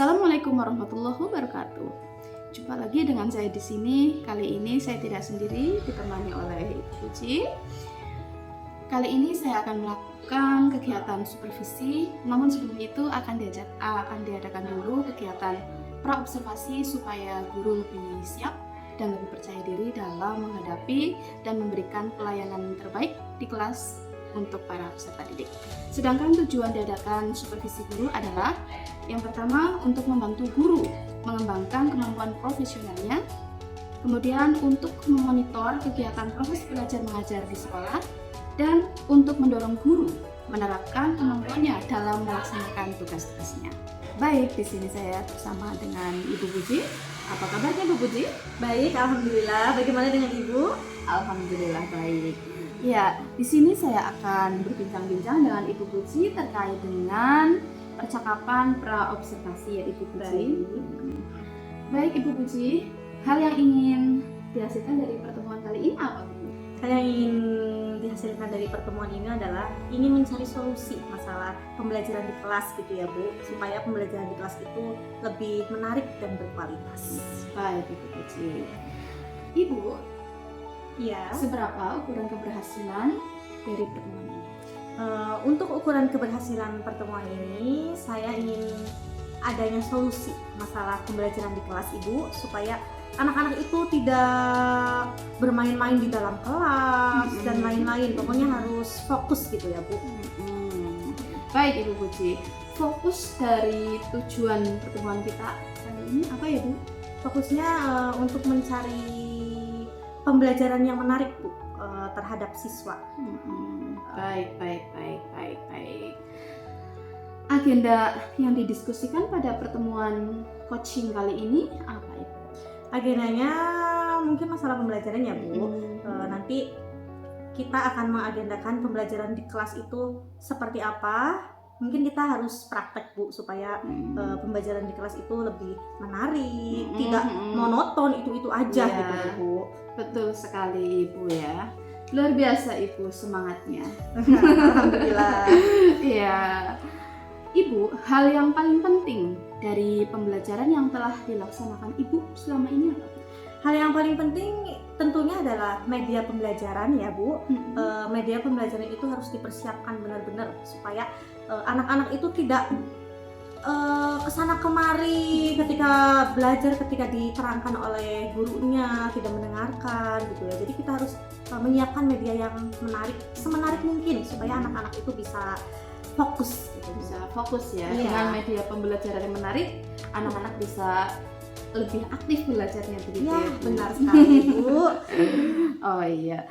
Assalamualaikum warahmatullahi wabarakatuh. Jumpa lagi dengan saya di sini. Kali ini saya tidak sendiri, ditemani oleh Ibu Puji. Kali ini saya akan melakukan kegiatan supervisi, namun sebelum itu akan diadakan dulu kegiatan praobservasi supaya guru lebih siap dan lebih percaya diri dalam menghadapi dan memberikan pelayanan terbaik di kelas untuk para peserta didik. Sedangkan tujuan diadakan supervisi guru adalah yang pertama untuk membantu guru mengembangkan kemampuan profesionalnya, kemudian untuk memonitor kegiatan proses belajar mengajar di sekolah, dan untuk mendorong guru menerapkan kemampuannya dalam melaksanakan tugas-tugasnya. Baik, di sini saya bersama dengan Ibu Puji. Apa kabarnya Ibu Puji? Baik, alhamdulillah. Bagaimana dengan Ibu? Alhamdulillah baik. Ya, di sini saya akan berbincang-bincang dengan Ibu Puji terkait dengan percakapan praobservasi ya Ibu Puji. Baik Ibu Puji, hal yang ingin dihasilkan dari pertemuan kali ini apa? Hal yang ingin dihasilkan dari pertemuan ini adalah ingin mencari solusi masalah pembelajaran di kelas gitu ya Bu, supaya pembelajaran di kelas itu lebih menarik dan berkualitas. Baik Ibu Puji. Ibu, Iya. seberapa ukuran keberhasilan dari pertemuan ini? Untuk ukuran keberhasilan pertemuan ini, saya ingin adanya solusi masalah pembelajaran di kelas Ibu, supaya anak-anak itu tidak bermain-main di dalam kelas dan lain-lain. Pokoknya harus fokus gitu ya Bu. Baik Ibu Puji, fokus dari tujuan pertemuan kita kali ini apa ya Bu? Fokusnya untuk mencari pembelajaran yang menarik Bu, terhadap siswa. Baik. Agenda yang didiskusikan pada pertemuan coaching kali ini apa Ibu? Agendanya mungkin masalah pembelajaran ya Bu. Nanti kita akan mengagendakan pembelajaran di kelas itu seperti apa. Mungkin kita harus praktek Bu, supaya pembelajaran di kelas itu lebih menarik, tidak monoton itu aja Ya, gitu Bu. betul sekali Ibu ya. Luar biasa Ibu semangatnya. Alhamdulillah. Iya. Ibu, hal yang paling penting dari pembelajaran yang telah dilaksanakan Ibu selama ini apa? Hal yang paling penting tentunya adalah media pembelajaran ya Bu. Media pembelajaran itu harus dipersiapkan benar-benar supaya anak-anak itu tidak kesana kemari ketika belajar, ketika diterangkan oleh gurunya tidak mendengarkan gitu ya. Jadi kita harus menyiapkan media yang menarik, semenarik mungkin supaya anak-anak itu bisa fokus gitu. Bisa fokus ya. Iya. Dengan media pembelajaran yang menarik, anak-anak bisa lebih aktif belajarnya begitu Ya, ya Bu? benar sekali Bu. Oh iya.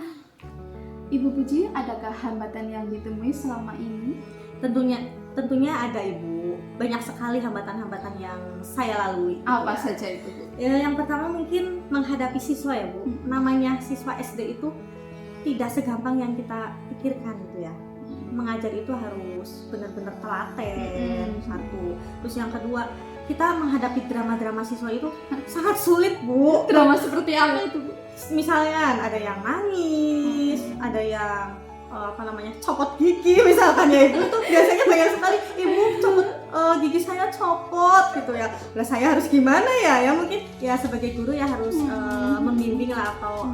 Ibu Puji, adakah hambatan yang ditemui selama ini? Tentunya ada Ibu. Banyak sekali hambatan-hambatan yang saya lalui. Apa Ya. saja itu Bu? Ya, yang pertama mungkin menghadapi siswa ya Bu. Namanya siswa SD itu tidak segampang yang kita pikirkan gitu ya. Mengajar itu harus benar-benar telaten, satu. Terus yang kedua, kita menghadapi drama-drama siswa itu sangat sulit Bu. Drama seperti apa itu Bu? Misalnya ada yang nangis, ada yang copot gigi misalkan ya Ibu. Itu biasanya banyak sekali, Ibu copot gigi saya copot gitu ya. Lah saya harus gimana ya? Ya mungkin ya sebagai guru ya harus membimbing lah, atau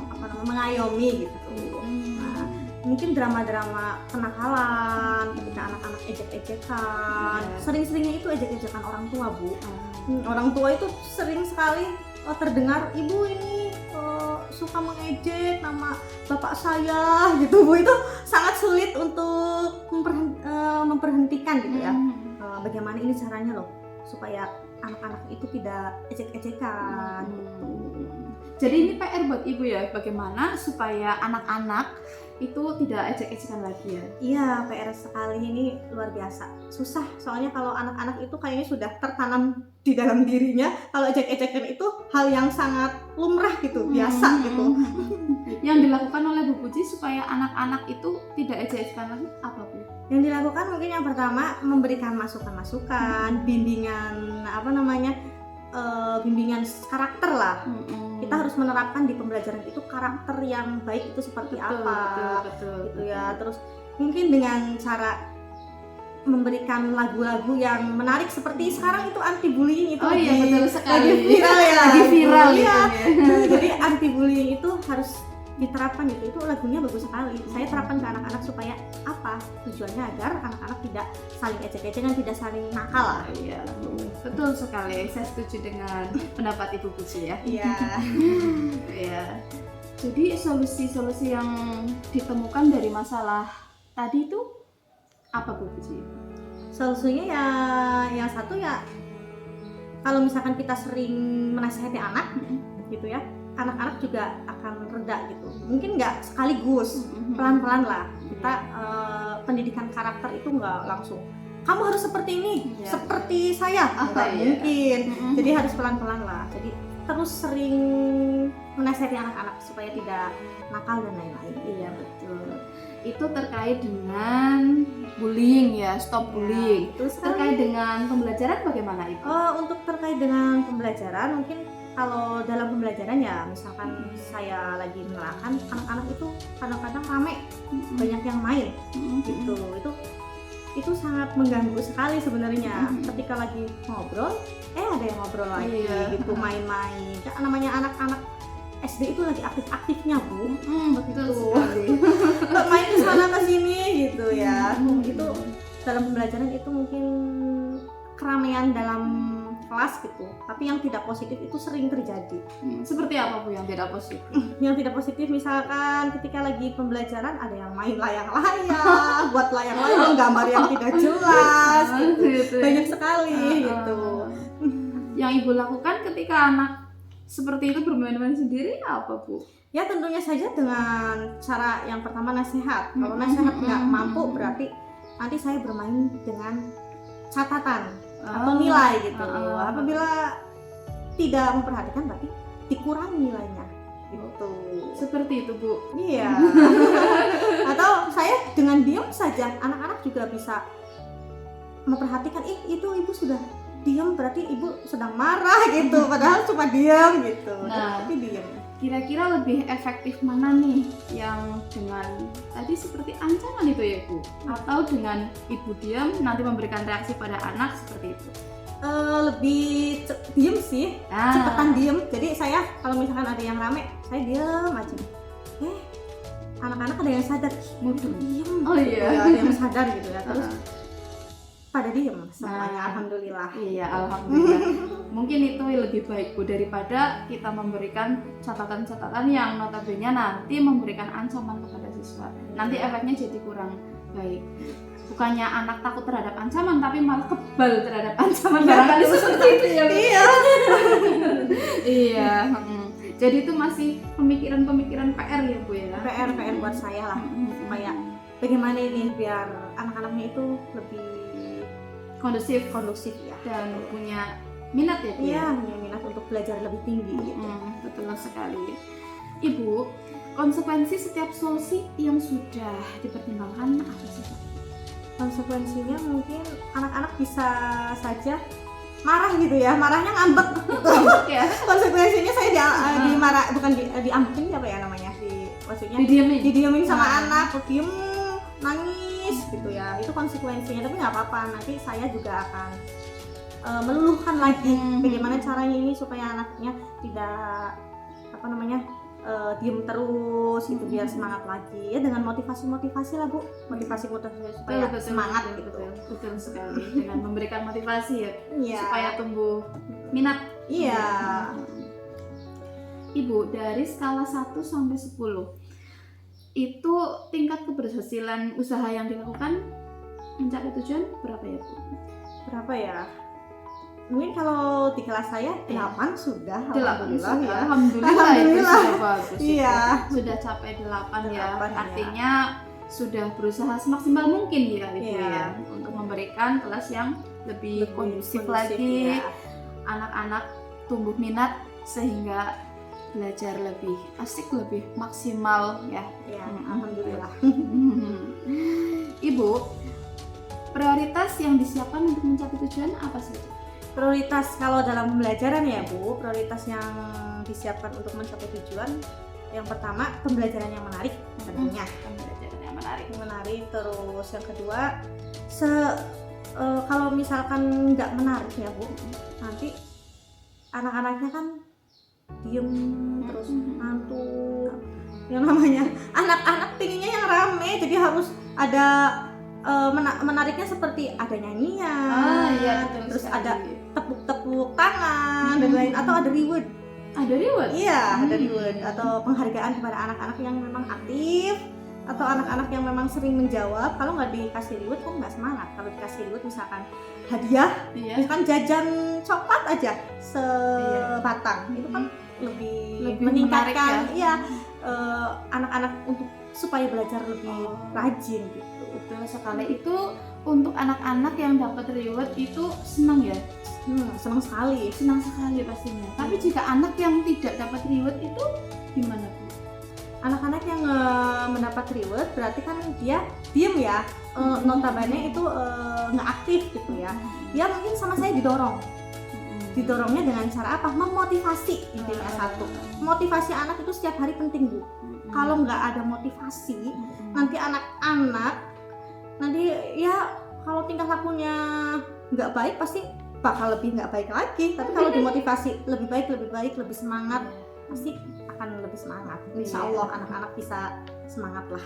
mengayomi gitu. Nah, mungkin drama-drama kenakalan ketika anak-anak ejek-ejekan. Sering-seringnya itu ejek-ejekan orang tua Bu. Orang tua itu sering sekali terdengar, ibu ini suka mengejek nama bapak saya gitu Bu. Itu sangat sulit untuk memperhentikan gitu ya. Bagaimana ini caranya loh supaya anak-anak itu tidak ejek-ejekan gitu. Jadi ini PR buat Ibu ya, bagaimana supaya anak-anak itu tidak ejek-ejekan lagi ya? Iya, PR sekali, ini luar biasa. Susah, soalnya kalau anak-anak itu kayaknya sudah tertanam di dalam dirinya, kalau ejek-ejekan itu hal yang sangat lumrah gitu, biasa gitu. Yang dilakukan oleh Bu Puji supaya anak-anak itu tidak ejek-ejekan lagi apa Bu? Yang dilakukan mungkin yang pertama memberikan masukan-masukan, bimbingan bimbingan karakter lah. Kita harus menerapkan di pembelajaran itu karakter yang baik itu seperti apa. Betul. Gitu ya. Terus mungkin dengan cara memberikan lagu-lagu yang menarik seperti sekarang itu anti bullying itu Oh iya, betul sekali. lagi viral ya. Lagi viral Iya. itu ya. Nah, jadi anti bullying itu harus diterapkan gitu. Itu lagunya bagus sekali. Saya terapkan ke anak-anak supaya apa? Tujuannya agar anak-anak tidak saling ejek-ejekan, tidak saling nakal lah. Iya, betul sekali. Saya setuju dengan pendapat Ibu Puji ya. Iya. Iya. Jadi solusi-solusi yang ditemukan dari masalah tadi itu apa Bu Puji? Solusinya ya yang satu ya kalau misalkan kita sering menasihati anak gitu ya, anak-anak juga akan reda gitu. Mungkin nggak sekaligus, pelan-pelan lah. Kita pendidikan karakter itu nggak langsung kamu harus seperti ini, Ya, seperti saya, nggak iya. mungkin. Jadi harus pelan-pelan lah. Jadi terus sering menasihati anak-anak supaya tidak nakal dan lain-lain. Iya, betul. Itu terkait dengan bullying ya, stop bullying. Terus Terkait dengan pembelajaran bagaimana Ibu? untuk terkait dengan pembelajaran, mungkin kalau dalam pembelajaran ya misalkan saya lagi menerangkan, anak-anak itu kadang-kadang rame, banyak yang main gitu. Itu sangat mengganggu sekali sebenarnya. Ketika lagi ngobrol, ada yang ngobrol lagi gitu, main-main. Kan namanya anak-anak SD itu lagi aktif-aktifnya Bu. Betul Gitu. sekali. Main ke sana ke sini gitu ya. Itu dalam pembelajaran itu mungkin keramaian dalam kelas gitu. Tapi yang tidak positif itu sering terjadi. Seperti apa Bu yang tidak positif? Yang tidak positif misalkan ketika lagi pembelajaran ada yang main layang-layang, buat layang-layang gambar yang tidak jelas gitu. Gitu ya. Banyak sekali gitu. Yang Ibu lakukan ketika anak seperti itu bermain-main sendiri apa Bu? Ya tentunya saja dengan cara yang pertama nasihat. Kalau nasihat nggak mampu berarti nanti saya bermain dengan catatan atau nilai gitu. Apabila tidak memperhatikan berarti dikurangi nilainya gitu. Seperti itu Bu. Iya. Atau saya dengan diam saja, anak-anak juga bisa memperhatikan, itu ibu sudah diam berarti ibu sedang marah gitu, padahal cuma diam gitu. Nah, tapi diam. Kira-kira lebih efektif mana nih yang dengan tadi seperti ancaman itu ya Bu? Atau dengan Ibu diam nanti memberikan reaksi pada anak seperti itu? Lebih diem sih, cepetan diem. Jadi saya kalau misalkan ada yang rame, saya diem aja. Anak-anak ada yang sadar, Mudah. diem. Oh iya. Ya, ada yang sadar gitu ya. Terus pada diem semuanya, alhamdulillah. Iya, alhamdulillah. Mungkin itu lebih baik Bu daripada kita memberikan catatan-catatan yang notabene nanti memberikan ancaman kepada siswa. Nanti efeknya jadi kurang baik. Bukannya anak takut terhadap ancaman, tapi malah kebal terhadap ancaman. Barangkali seperti itu ya Bu. Iya. Iya. Jadi itu masih pemikiran-pemikiran PR ya Bu ya. PR buat saya lah, supaya bagaimana ini biar anak-anaknya itu lebih kondusif ya, dan punya minat ya Bu. Iya, punya minat untuk belajar lebih tinggi gitu. Betul sekali. Ibu, konsekuensi setiap solusi yang sudah dipertimbangkan apa sih Pak? Konsekuensinya mungkin anak-anak bisa saja marah gitu ya, marahnya ngambek gitu. Ya. Konsekuensinya saya dimarah, bukan diambekin apa ya namanya, maksudnya didiemin sama anak, diem nangis gitu ya. Itu konsekuensinya, tapi nggak apa-apa, nanti saya juga akan meluluhkan lagi bagaimana caranya ini supaya anaknya tidak diem terus gitu, biar semangat lagi ya, dengan motivasi lah Bu, motivasi supaya semangat gitu. Betul sekali, dengan memberikan motivasi ya, supaya tumbuh minat. Iya. Ibu, dari skala 1 sampai 10 itu tingkat keberhasilan usaha yang dilakukan mencapai tujuan berapa ya Bu? Berapa ya? Mungkin kalau di kelas saya 8 sudah, alhamdulillah ya. Alhamdulillah itu sudah bagus. Iya. Sudah capai 8 ya. 8 Artinya sudah berusaha semaksimal mungkin ya Ibu ya, untuk memberikan kelas yang lebih kondusif lagi. Ya. Anak-anak tumbuh minat sehingga belajar lebih asik, lebih maksimal ya. Ya, alhamdulillah. Ibu, prioritas yang disiapkan untuk mencapai tujuan apa saja? Prioritas kalau dalam pembelajaran ya Bu, prioritas yang disiapkan untuk mencapai tujuan, yang pertama pembelajaran yang menarik tentunya. Pembelajaran yang menarik. Terus yang kedua kalau misalkan nggak menarik ya Bu, nanti anak-anaknya kan diem terus ngantuk. Yang namanya anak-anak pinginnya yang rame, jadi harus ada menariknya seperti ada nyanyian, Iya, betul terus sekali. ada tepuk-tepuk tangan dan lain, atau ada reward. Ada reward? Iya, ada reward atau penghargaan kepada anak-anak yang memang aktif atau anak-anak yang memang sering menjawab. Kalau nggak dikasih reward kan nggak semangat. Kalau dikasih reward misalkan hadiah, Iya. misalkan jajan coklat aja sebatang, itu kan lebih meningkatkan menarik, iya anak-anak untuk supaya belajar lebih rajin gitu. Betul sekali. Itu untuk anak-anak yang dapat reward itu senang ya? Senang sekali. Senang sekali pastinya. Tapi jika anak yang tidak dapat reward itu gimana Bu? Anak-anak yang mendapat reward berarti kan dia diem ya, notabene itu nggak aktif gitu ya. Dia mungkin sama saya didorongnya dengan cara apa? Memotivasi, intinya satu. Motivasi anak itu setiap hari penting Bu. Kalau nggak ada motivasi, nanti anak-anak nanti ya kalau tingkah lakunya nggak baik pasti bakal lebih nggak baik lagi. Tapi kalau dimotivasi lebih baik, lebih semangat, pasti akan lebih semangat. Insya Allah anak-anak bisa semangat lah.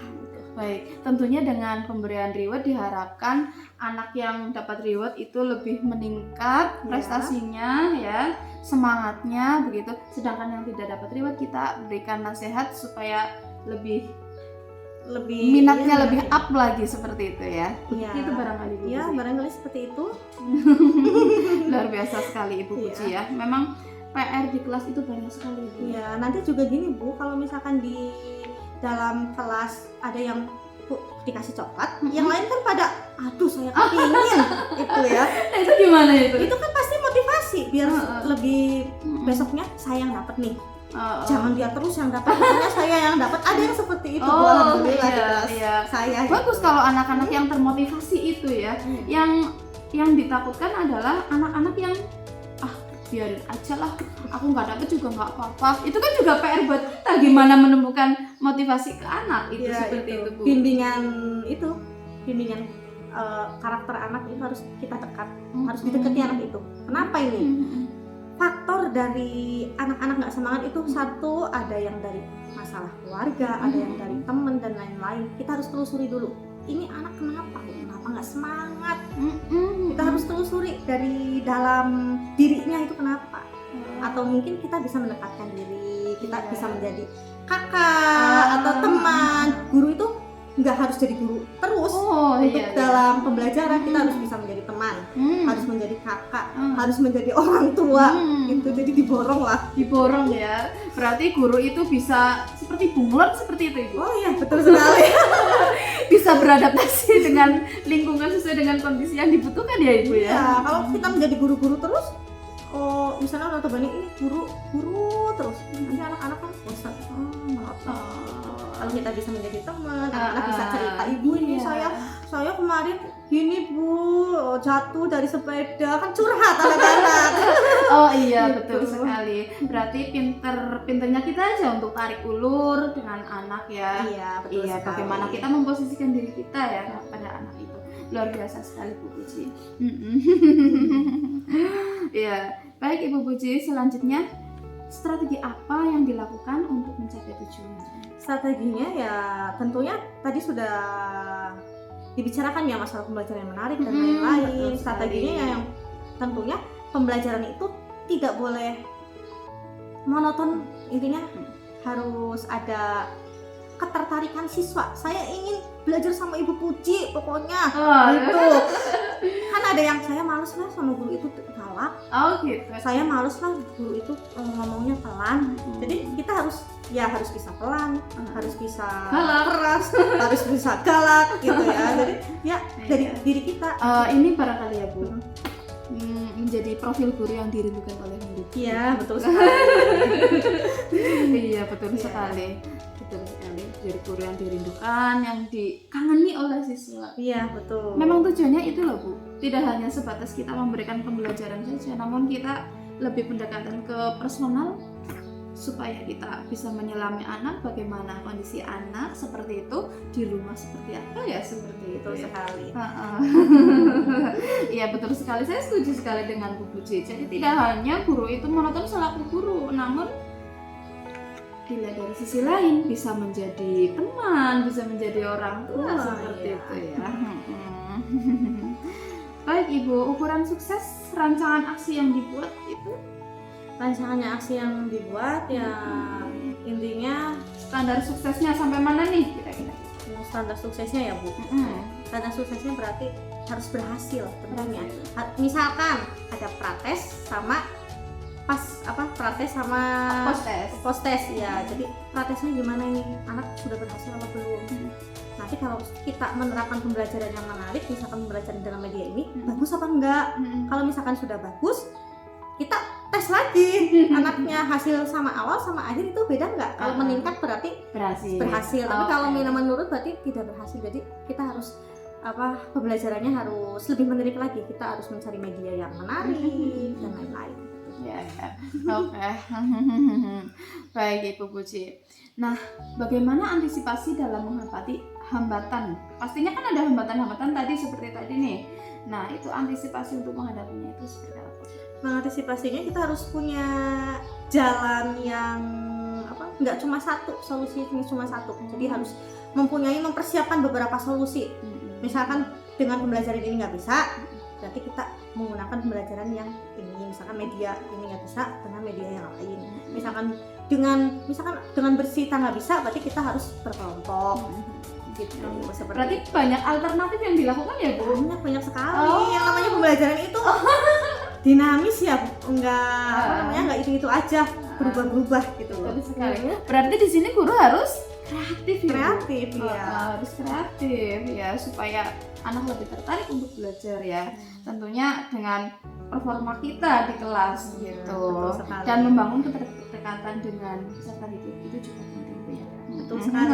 Baik, tentunya dengan pemberian reward diharapkan anak yang dapat reward itu lebih meningkat prestasinya ya, semangatnya begitu. Sedangkan yang tidak dapat reward kita berikan nasihat supaya lebih minatnya lebih up lagi seperti itu ya. Iya. Itu barangkali Bu Ya, Puji. barangkali seperti itu. Luar biasa sekali Ibu Puji ya. Memang PR di kelas itu banyak sekali Bu. Iya, nanti juga gini Bu, kalau misalkan di dalam kelas ada yang dikasih coklat, yang lain kan pada aduh saya kepingin itu ya. Itu gimana itu? Itu kan pasti motivasi biar lebih besoknya saya yang dapat nih. Jangan dia terus yang dapat, pokoknya saya yang dapat. Ada yang seperti itu Bu, alhamdulillah di kelas saya. Bagus gitu. kalau anak-anak yang termotivasi itu ya. Yang ditakutkan adalah anak-anak yang biarin aja lah, aku nggak dapet juga nggak apa-apa. Itu kan juga PR buat kita gimana menemukan motivasi ke anak itu Ya, seperti itu Bu. Bimbingan karakter anak itu harus kita dekat, harus didekati anak itu. Kenapa ini? Faktor dari anak-anak nggak semangat itu satu, ada yang dari masalah keluarga, ada yang dari teman dan lain-lain. Kita harus telusuri dulu. Ini anak kenapa nggak semangat? Kita harus telusuri dari dalam dirinya itu kenapa. Atau mungkin kita bisa mendekatkan diri, kita bisa menjadi kakak atau teman. Guru itu nggak harus jadi guru terus. Untuk dalam pembelajaran kita harus bisa menjadi teman, harus menjadi kakak, harus menjadi orang tua. Gitu, jadi diborong ya. Berarti guru itu bisa seperti bunglon seperti itu Ibu. Oh iya, betul sekali. Bisa beradaptasi dengan lingkungan sesuai dengan kondisi yang dibutuhkan ya Ibu ya. Ya, kalau kita menjadi guru-guru terus, misalnya notabene ini guru terus, nanti anak-anak kan bosan, monoton. Kalau kita bisa menjadi teman, anak-anak bisa cerita, ibu ini saya kemarin gini Bu, jatuh dari sepeda, kan curhat anak-anak. Oh iya, Gitu. betul sekali. Berarti pinternya kita aja untuk tarik ulur dengan anak ya. Iya, betul sekali. Bagaimana kita memposisikan diri kita ya pada anak itu. Luar biasa sekali Bu Puji. Iya, baik Ibu Puji, selanjutnya strategi apa yang dilakukan untuk mencapai tujuan? Strateginya ya tentunya tadi sudah dibicarakan ya, masalah pembelajaran yang menarik dan lain-lain. Strateginya ya yang tentunya pembelajaran itu tidak boleh monoton, intinya harus ada ketertarikan siswa. Saya ingin belajar sama Ibu Puji pokoknya gitu. Kan ada yang saya males lah sama guru itu galak. Oh gitu. Saya males lah guru itu ngomongnya pelan. Jadi kita harus bisa pelan, harus bisa galak, keras, harus bisa galak gitu ya. Jadi ya dari diri kita. Ini barangkali ya Bu, menjadi profil guru yang dirindukan oleh murid. Iya, betul sekali. Iya, betul sekali. Betul sekali. Jadi guru yang dirindukan, yang dikangeni oleh siswa. Iya, betul. Memang tujuannya itu loh Bu. Tidak hanya sebatas kita memberikan pembelajaran saja, namun kita lebih pendekatan ke personal supaya kita bisa menyelami anak, bagaimana kondisi anak seperti itu di rumah seperti apa ya, seperti itu Betul ya. sekali. Iya betul sekali, saya setuju sekali dengan Bu Puji. Jadi tidak hanya guru itu monoton selaku guru, namun dilihat dari sisi lain bisa menjadi teman, bisa menjadi orang tua seperti iya. itu ya. Baik Ibu, ukuran sukses rancangan aksi yang dibuat itu Rancangannya aksi yang dibuat ya intinya standar suksesnya sampai mana nih kira-kira? standar suksesnya ya Bu. Standar suksesnya berarti harus berhasil tentunya. Misalkan ada prates sama prates sama postes ya. Jadi pratesnya gimana ini? Anak sudah berhasil apa belum? Nanti kalau kita menerapkan pembelajaran yang menarik, misalkan pembelajaran dalam media ini bagus apa enggak? Kalau misalkan sudah bagus, kita tes lagi anaknya hasil sama awal sama akhir itu beda nggak? Kalau meningkat berarti berhasil. Tapi kalau menurut berarti tidak berhasil. Jadi kita harus pembelajarannya harus lebih menarik lagi. Kita harus mencari media yang menarik dan lain-lain. Ya. Oke. Baik Ibu Puji. Nah, bagaimana antisipasi dalam menghadapi hambatan? Pastinya kan ada hambatan-hambatan tadi seperti tadi nih. Nah, itu antisipasi untuk menghadapinya itu seperti apa? Mengantisipasinya kita harus punya jalan yang nggak cuma satu, solusinya cuma satu. Jadi harus mempersiapkan beberapa solusi. Misalkan dengan pembelajaran ini nggak bisa, berarti kita menggunakan pembelajaran yang ini. Misalkan media ini nggak bisa, dengan media yang lain. Misalkan dengan bersita nggak bisa, berarti kita harus berkelompok. Gitu. Berarti banyak alternatif yang dilakukan ya Bu? Banyak sekali. Yang namanya pembelajaran itu dinamis ya, nggak itu aja berubah gitu loh. Betul sekali. Berarti di sini guru harus kreatif ya. Harus kreatif ya supaya anak lebih tertarik untuk belajar ya. Tentunya dengan performa kita di kelas gitu. Dan membangun keterikatan dengan peserta didik itu juga penting ya. Betul sekali.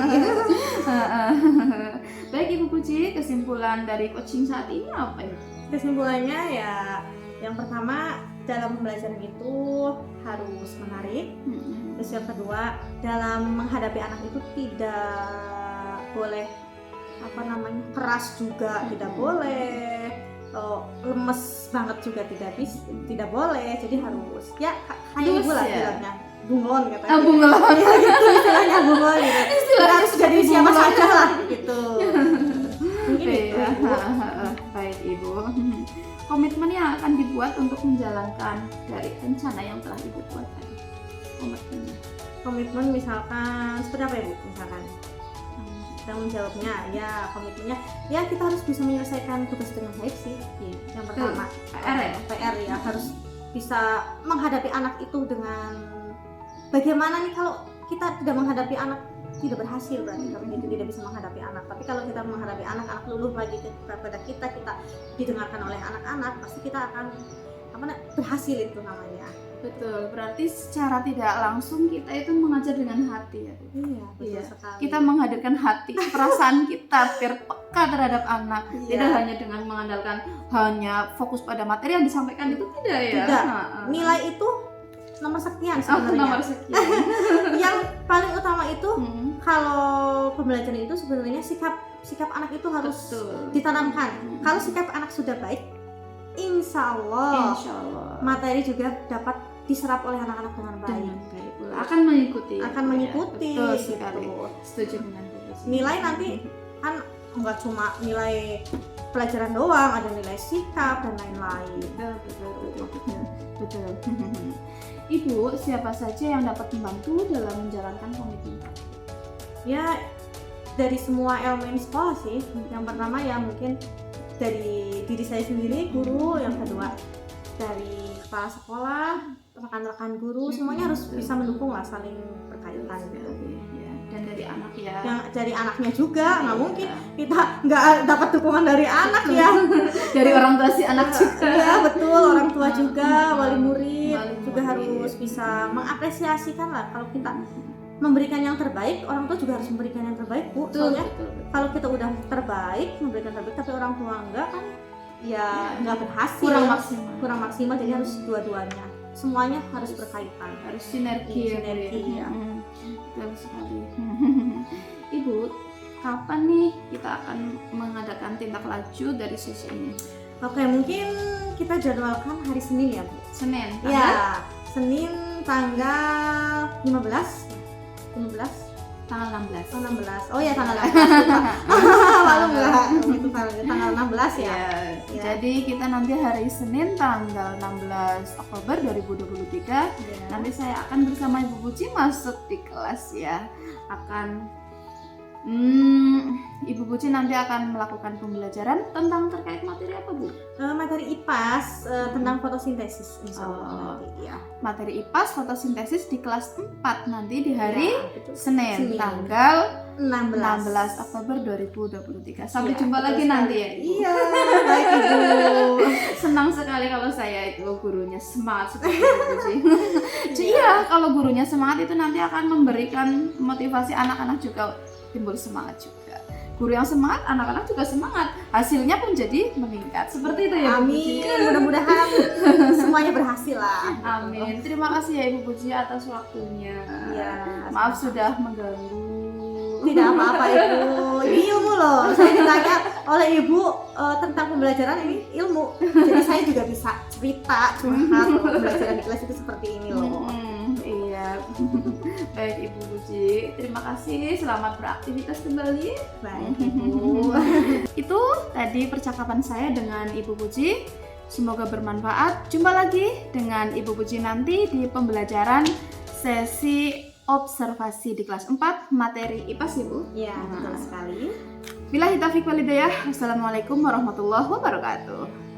Baik Ibu Puji, kesimpulan dari coaching saat ini apa ya? Kesimpulannya ya yang pertama dalam pembelajaran itu harus menarik. Terus yang kedua dalam menghadapi anak itu tidak boleh keras juga, tidak boleh lemes banget juga tidak boleh. Jadi harus ya kayak ibu lah bilangnya bunglon katanya. Bunglon. Ya gitu istilahnya bunglon gitu. Kita harus jadi siapa saja lah gitu. Mungkin itu. Baik Ibu. Komitmen yang akan dibuat untuk menjalankan dari rencana yang telah Ibu buat tadi. Komitmen misalkan seperti apa ya Bu? Misalkan tanggung jawabnya ya, komitmennya ya kita harus bisa menyelesaikan tugas dengan baik sih. Yang pertama PR ya, harus bisa menghadapi anak itu dengan bagaimana nih kalau kita tidak menghadapi anak tidak berhasil, berarti kami itu tidak bisa menghadapi anak. Tapi kalau kita menghadapi anak luluh lagi kepada kita didengarkan oleh anak-anak, pasti kita akan berhasil itu namanya. Betul, berarti secara tidak langsung kita itu mengajar dengan hati ya. Iya, betul sekali. Kita menghadirkan hati, perasaan kita biar peka terhadap anak. Tidak hanya dengan mengandalkan hanya fokus pada materi yang disampaikan itu tidak ya. Tidak. Nilai itu nomor sekian sebenarnya. Nomor sekian. Yang paling utama itu kalau pembelajaran itu sebenarnya sikap anak itu harus ditanamkan. Kalau sikap anak sudah baik, insya Allah materi juga dapat diserap oleh anak-anak dengan baik. Akan mengikuti. Betul sekali. Setuju dengan Bu. Nilai nanti kan nggak cuma nilai pelajaran doang, ada nilai sikap dan lain-lain. Betul. Ibu, siapa saja yang dapat membantu dalam menjalankan komitmen? Ya, dari semua elemen sekolah sih. Yang pertama ya mungkin dari diri saya sendiri, guru. Yang kedua dari kepala sekolah, rekan-rekan guru, semuanya harus bisa mendukung lah, saling berkaitan gitu. Dan dari anak ya. Yang dari anaknya juga, nggak mungkin kita nggak dapat dukungan dari anak ya. Dari orang tua si anak juga. Iya betul, orang tua juga, wali murid juga harus bisa mengapresiasikan lah. Kalau kita memberikan yang terbaik, orang tua juga harus memberikan yang terbaik Bu. Soalnya kalau kita udah terbaik, memberikan terbaik tapi orang tua enggak kan ya nggak berhasil, kurang maksimal. Jadi harus dua-duanya semuanya harus berkaitan. Harus sinergi ya, Bu, Sinergi, ya. Betul sekali. Ibu, kapan nih kita akan mengadakan tindak lanjut dari sesi ini? Oke, mungkin kita jadwalkan hari Senin ya, Bu. Senin, Ya, Senin tanggal 15. tanggal 16. Oh, 16. Oh ya, tanggal 16. Malu enggak? Itu tanggal 16 ya. Ya. Jadi kita nanti hari Senin tanggal 16 Oktober 2023 nanti saya akan bersama Ibu Puji masuk di kelas ya. Ibu Puji nanti akan melakukan pembelajaran tentang terkait materi apa, Bu? Materi IPAS tentang fotosintesis insya Allah nanti ya. Materi IPAS fotosintesis di kelas 4 nanti di hari Ya, betul. Senin tanggal 16 Oktober 2023. Sampai Ya, jumpa betul lagi sekali. nanti ya, Ibu. Iya, baik Ibu. Senang sekali kalau saya itu gurunya semangat seperti Ibu Puji. Iya, kalau gurunya semangat itu nanti akan memberikan motivasi anak-anak juga timbul semangat juga. Guru yang semangat, anak-anak juga semangat. Hasilnya pun jadi meningkat. Seperti itu ya, Bu Puji. Amin, mudah-mudahan semuanya berhasil lah. Amin. Terima kasih ya Ibu Puji atas waktunya. Iya, Maaf sudah mengganggu. Tidak apa-apa Ibu, ini ilmu loh. Saya ditanya oleh Ibu tentang pembelajaran ini ilmu. Jadi saya juga bisa cerita, curhat pembelajaran di kelas itu seperti ini loh. Iya. Baik Ibu Puji, terima kasih. Selamat beraktivitas kembali. Baik Ibu. Itu tadi percakapan saya dengan Ibu Puji. Semoga bermanfaat. Jumpa lagi dengan Ibu Puji nanti di pembelajaran sesi observasi di kelas 4 materi IPAS, Ibu. Ya, betul sekali. Billahi taufiq wal hidayah. Wassalamualaikum warahmatullahi wabarakatuh.